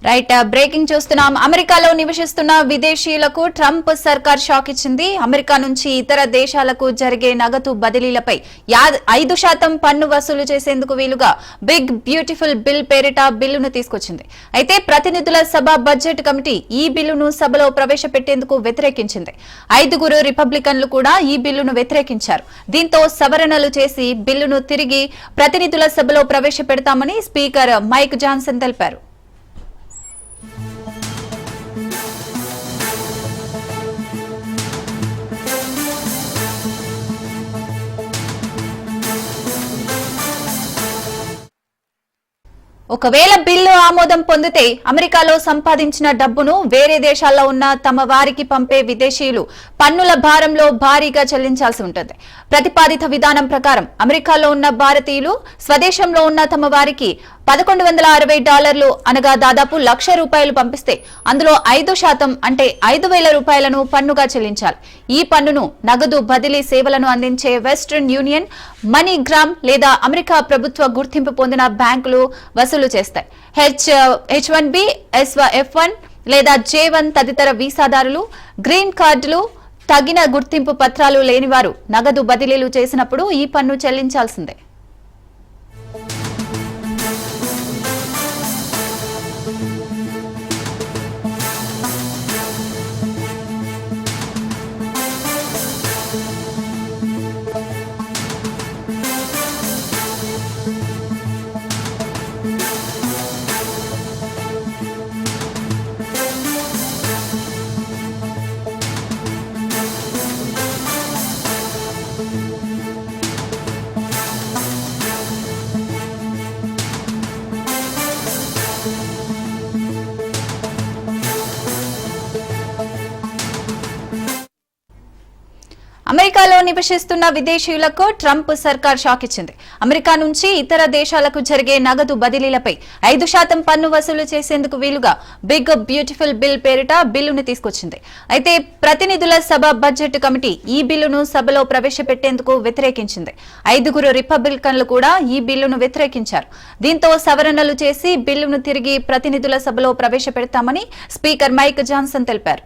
Right breaking చూస్తున్నాం. అమెరికాలో నివసిస్తున్న విదేశీయులకు ట్రంప్ సర్కార్ షాక్ ఇచ్చింది. అమెరికా నుంచి ఇతర దేశాలకు జరిగే నగదు బదిలీలపై 5% పన్ను వసూలు చేసేందుకు వీలుగా బిగ్ బ్యూటిఫుల్ బిల్ పేరిట బిల్లును తీసుకొచ్చింది. అయితే ప్రతినిధుల సభ బడ్జెట్ కమిటీ ఈ బిల్లును సభలో ప్రవేశపెట్టేందుకు వ్యతిరేకించింది. 5 రిపబ్లికన్లు కూడా ఈ బిల్లును వ్యతిరేకించారు. దీంతో సవరణలు చేసి బిల్లును తిరిగి ప్రతినిధుల సభలో ప్రవేశపెడతామని స్పీకర్ మైక్ జాన్సన్ తెలిపారు. ఒకవేళ బిల్లు ఆమోదం పొందితే అమెరికాలో సంపాదించిన డబ్బును వేరే దేశాల్లో ఉన్న తమ వారికి పంపే విదేశీయులు పన్నుల భారంలో భారీగా చెల్లించాల్సి ఉంటుంది. ప్రతిపాదిత విధానం ప్రకారం అమెరికాలో ఉన్న భారతీయులు స్వదేశంలో ఉన్న తమ వారికి $1160 అనగా దాదాపు ₹1,00,000 పంపిస్తే అందులో 5% అంటే ₹5,000 పన్నుగా చెల్లించాలి. ఈ పన్నును నగదు బదిలీ సేవలను అందించే వెస్టర్న్ యూనియన్, మనీగ్రామ్ లేదా అమెరికా ప్రభుత్వ గుర్తింపు పొందిన బ్యాంకులు వసూలు చేస్తాయి. H-1B, F-1 లేదా J-1 తదితర వీసాదారులు, గ్రీన్ కార్డులు, తగిన గుర్తింపు పత్రాలు లేనివారు నగదు బదిలీలు చేసినప్పుడు ఈ పన్ను చెల్లించాల్సిందే. అమెరికాలో నివసిస్తున్న విదేశీయులకు ట్రంప్ సర్కార్ షాక్ ఇచ్చింది. అమెరికా నుంచి ఇతర దేశాలకు జరిగే నగదు బదిలీలపై 5% పన్ను వసూలు చేసేందుకు వీలుగా బిగ్ బ్యూటిఫుల్ బిల్ పేరిట బిల్లును తీసుకొచ్చింది. అయితే ప్రతినిధుల సభ బడ్జెట్ కమిటీ ఈ బిల్లును సభలో ప్రవేశపెట్టేందుకు వ్యతిరేకించింది. 5 రిపబ్లికన్లు కూడా ఈ బిల్లును వ్యతిరేకించారు. దీంతో సవరణలు చేసి బిల్లును తిరిగి ప్రతినిధుల సభలో ప్రవేశపెడతామని స్పీకర్ మైక్ జాన్సన్ తెలిపారు.